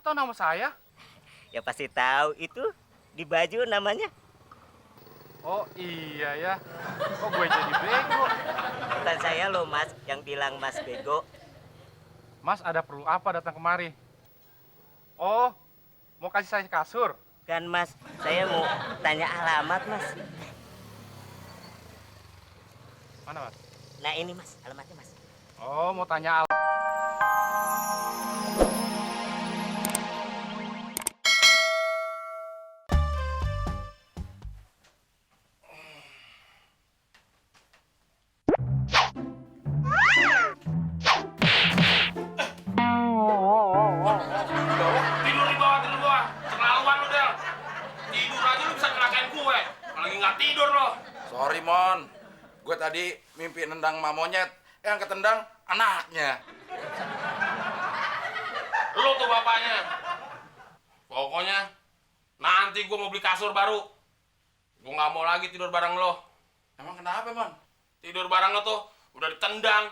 tahu nama saya? Ya pasti tahu, itu di baju namanya. Oh iya ya. Kok gue jadi bego? Bukan saya loh mas yang bilang mas bego. Mas ada perlu apa datang kemari? Oh, mau kasih saya kasur? Kan mas, saya mau tanya alamat mas. Mana mas? Nah ini mas, alamatnya mas. Oh, mau tanya Tidur di bawah, tidur di bawah. Keterlaluan lu, Del. Tidur aja lu bisa ngelakain gue. Lagi nggak tidur lo. Sorry, Mon. Gue tadi mimpi nendang emak monyet. Yang ketendang anaknya. Lu tuh bapaknya. Pokoknya nanti gue mau beli kasur baru. Gue nggak mau lagi tidur bareng lo. Emang kenapa, Mon? Tidur bareng lo tuh udah ditendang.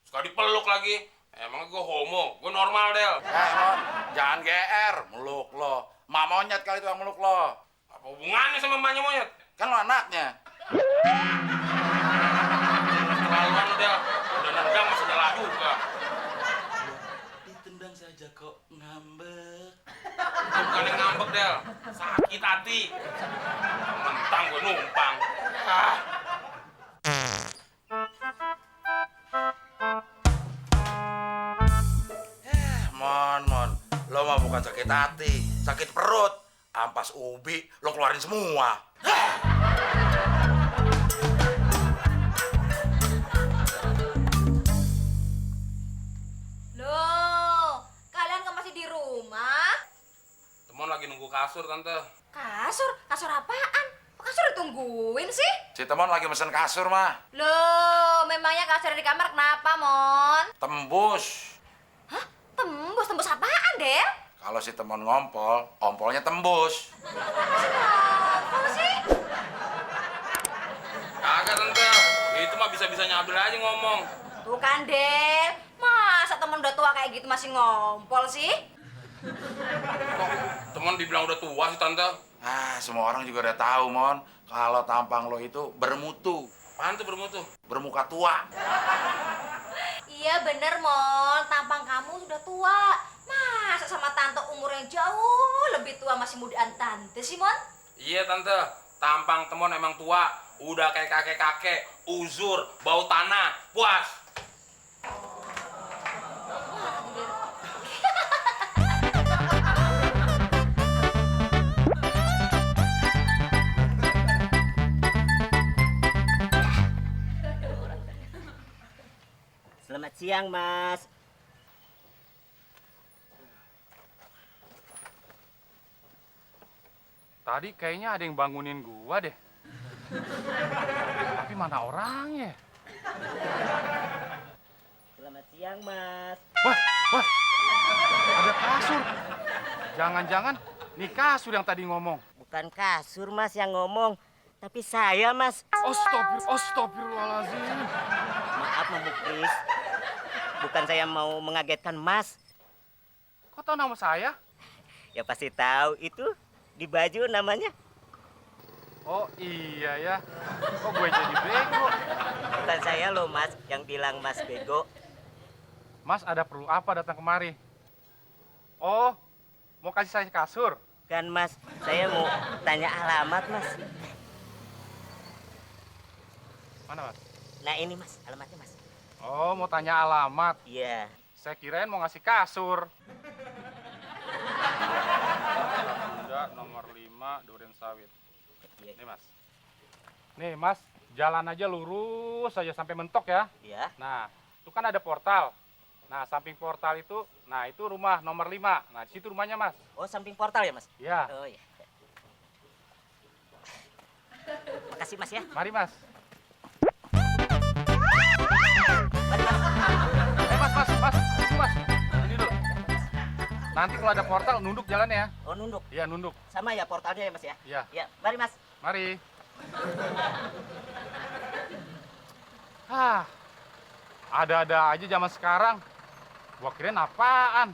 Suka dipeluk lagi. Emang gue homo? Gue normal, Del. Mon, jangan GR. Meluk lo. Emak monyet kali itu yang meluk lo. Apa hubungannya sama emaknya monyet? Kan lo anaknya. Keterlaluan lo, Del. Udah nendang masih nyala juga. Ditendang saja kok ngambek. Bukan yang ngambek, Del. Sakit hati. Mentang gue numpang. Ah. Mon. Lo mah bukan sakit hati. Sakit perut. Ampas ubi, lo keluarin semua. Loh, kalian kan masih di rumah? Temen lagi nunggu kasur, Tante. Kasur? Kasur apaan? Kok kasur ditungguin sih? Si Temon lagi mesen kasur, mah. Loh, memangnya kasur di kamar kenapa, Mon? Tembus. Hah? Tembus? Tembus apaan, Del? Kalau si Temon ngompol, ompolnya tembus. Masih ngompol sih? Kagak, Tante. Itu mah bisa-bisanya Abil aja ngomong. Tuh kan, Del. Masa temen udah tua kayak gitu masih ngompol sih? Kok temen dibilang udah tua sih, Tante? Ah, semua orang juga udah tahu, Mon. Kalau tampang lo itu bermutu. Apaan tuh bermutu? Bermuka tua. Iya bener, Mon. Tampang kamu sudah tua. Masa sama tante umurnya jauh lebih tua masih mudaan tante sih, Mon? Iya, Tante. Tampang Temon emang tua. Udah kayak kakek-kakek. Uzur, bau tanah. Puas. Selamat siang mas. tadi kayaknya ada yang bangunin gua deh. Tapi mana orangnya? Selamat siang mas. Wah, ada kasur. Jangan-jangan nih kasur yang tadi ngomong. Bukan kasur mas yang ngomong, tapi saya mas. Astagfirullahaladzim. Maaf memukris. Bukan saya mau mengagetkan mas. Kok tahu nama saya? Ya pasti tahu, itu di baju namanya. Oh iya ya. Kok gue jadi bego? Bukan saya loh mas yang bilang mas bego. Mas ada perlu apa datang kemari? Oh, mau kasih saya kasur? Kan mas, saya mau tanya alamat mas. Mana mas? Nah ini mas, alamatnya mas. Oh, mau tanya alamat. Iya. Saya kirain mau ngasih kasur. Bunda nomor 5 Duren Sawit. Iya. Nih mas. Nih mas, jalan aja lurus saja sampai mentok ya. Iya. Nah, itu kan ada portal. Nah, samping portal itu, nah itu rumah nomor 5. Nah, di situ rumahnya mas. Oh samping portal ya mas? Iya. Oh iya. Makasih mas ya. Mari mas. Mas. Ini dulu. Nanti kalau ada portal, nunduk jalannya ya. Oh nunduk. Iya, nunduk. Sama ya portalnya ya mas ya? Iya. Iya, mari mas. Mari. Ada-ada aja zaman sekarang. Gua kirain apaan.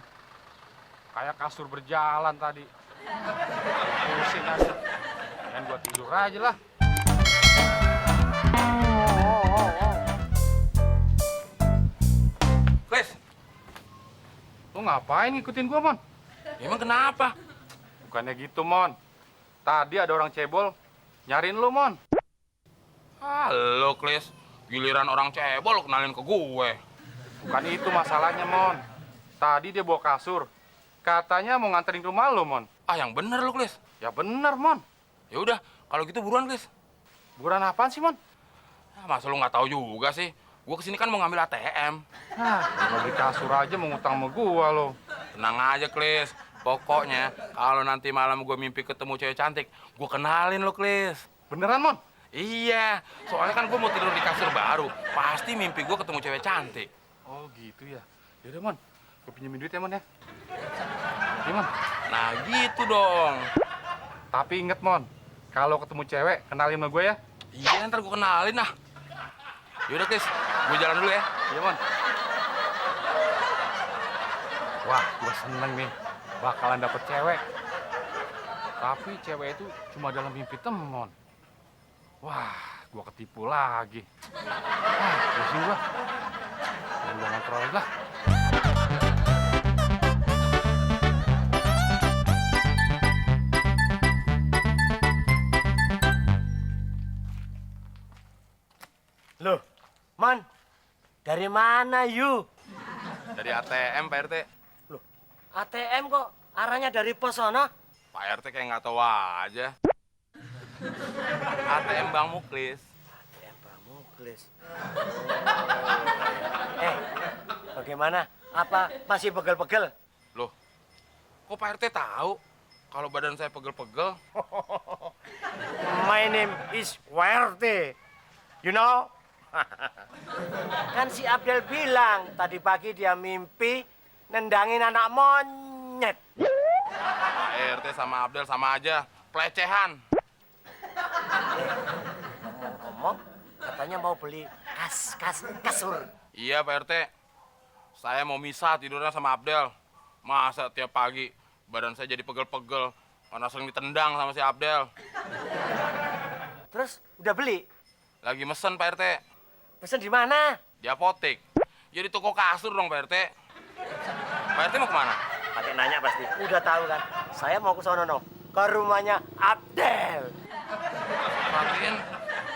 Kayak kasur berjalan tadi. Pusing aja. Dan gua tidur aja lah. Klis, Lu ngapain ngikutin gua, Mon? emang kenapa? Bukannya gitu, Mon. Tadi ada orang cebol nyariin lu, Mon. Halo, Klis. Giliran orang cebol kenalin ke gue. Bukan itu masalahnya, Mon. Tadi dia bawa kasur. Katanya mau nganterin ke rumah lu, Mon. Ah, yang bener lu, Klis. Ya bener, Mon. Ya udah, kalau gitu buruan, Klis. Buran apaan sih, Mon? Ah, masa lu nggak tahu juga sih? Gue kesini kan mau ngambil ATM. Mau beli kasur aja mau ngutang sama gua lo. Tenang aja, Klis. Pokoknya kalau nanti malam gue mimpi ketemu cewek cantik, gue kenalin lo, Klis. Beneran, Mon? Iya, soalnya kan gue mau tidur di kasur baru. Pasti mimpi gue ketemu cewek cantik. Oh gitu ya. Yaudah, Mon. Gue pinjemin duit ya, Mon ya. Iya, Mon. Nah gitu dong. Tapi inget, Mon. Kalau ketemu cewek, kenalin sama gue ya. Iya, ntar gue kenalin nah. Yaudah, Klis. Gue jalan dulu ya. Iya, Mon. Wah, gue seneng nih. Bakalan dapet cewek. Tapi cewek itu cuma dalam mimpi temon. Wah, gue ketipu lagi. Pusing gue. Dan gue ngontrol lah. Loh, Man, dari mana you? Dari ATM, Pak RT. Loh, ATM kok arahnya dari pos sana? Pak RT kayak nggak tahu aja. ATM Bang Muklis. ATM Bang Muklis. Bagaimana? Apa masih pegel-pegel? Loh, kok Pak RT tahu kalau badan saya pegel-pegel? My name is Werte. You know? Kan si Abdel bilang tadi pagi dia mimpi nendangin anak monyet. Pak RT sama Abdel sama aja, pelecehan. Ngomong, katanya mau beli kasur. Iya, Pak RT. Saya mau misah tidurnya sama Abdel. Masa tiap pagi badan saya jadi pegel-pegel karena sering ditendang sama si Abdel. Terus udah beli? Lagi mesen, Pak RT. Pesen di mana? Di apotek. Jadi toko kasur dong, Pak RT. Pak RT mau kemana? Pakai nanya pasti. Udah tahu kan? Saya mau ke sono, ke rumahnya Abdel. Perhatiin,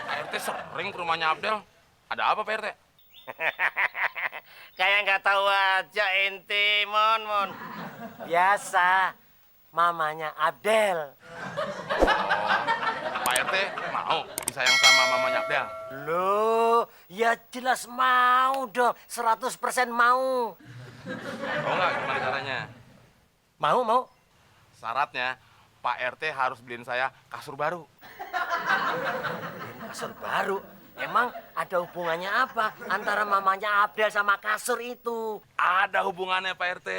Pak RT sering ke rumahnya Abdel. Ada apa, Pak RT? Kayak nggak tahu aja ente, Mon. Biasa, mamanya Abdel. Pak RT mau disayang sama mamanya Abdel? Loh, ya jelas mau dong, 100% mau. Mau nggak gimana caranya? Mau. Syaratnya, Pak RT harus beliin saya kasur baru. Kasur baru? Emang ada hubungannya apa antara mamanya Abdel sama kasur itu? Ada hubungannya, Pak RT.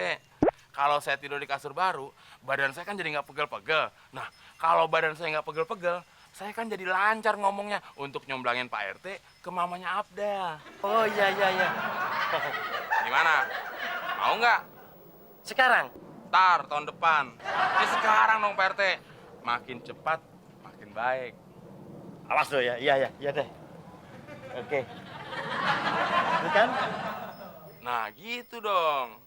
Kalau saya tidur di kasur baru, badan saya kan jadi nggak pegel-pegel. Nah, kalau badan saya nggak pegel-pegel, saya kan jadi lancar ngomongnya untuk nyomblangin Pak RT ke mamanya Abdel. Oh iya. Gimana? Mau nggak? Sekarang? Ntar, tahun depan. Ya sekarang dong, Pak RT. Makin cepat, makin baik. Awas lo ya, iya deh. Oke. Ini kan? Nah, gitu dong.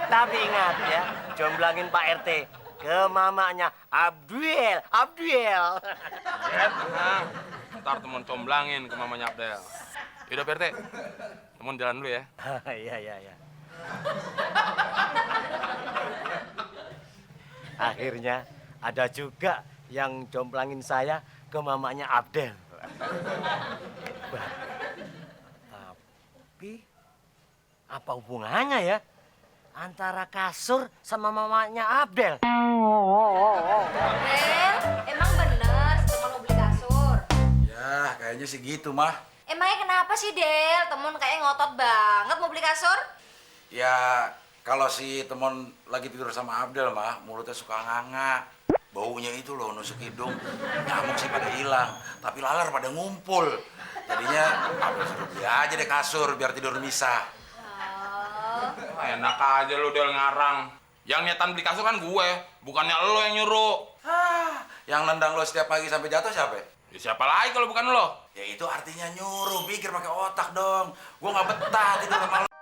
Tapi ingat ya, jomblangin Pak RT ke mamanya Abdel. Ya, tenang. Ntar temen comblangin ke mamanya Abdel. Yaudah, Pak RT. Temen jalan dulu ya. Iya. Akhirnya ada juga yang jomblangin saya ke mamanya Abdel. Tapi apa hubungannya ya antara kasur sama mamanya Abdel? Del, emang bener temen mau beli kasur? Ya, kayaknya sih gitu, mah. Emangnya kenapa sih, Del? Temen kayak ngotot banget mau beli kasur? Ya, kalau si Temon lagi tidur sama Abdel, mah, mulutnya suka nganga. Baunya itu loh, nusuk hidung. Nyamuk sih pada hilang, tapi laler pada ngumpul. Jadinya Abdel suruh beli aja deh kasur biar tidur misah. Oh, Enak aja lu Del ngarang. Yang niatan beli kasur kan gue, bukannya lo yang nyuruh. Yang nendang lo setiap pagi sampai jatuh siapa? Ya siapa lagi kalau bukan lo? Ya itu artinya nyuruh, pikir pakai otak dong. Gua nggak betah tidur sama lo.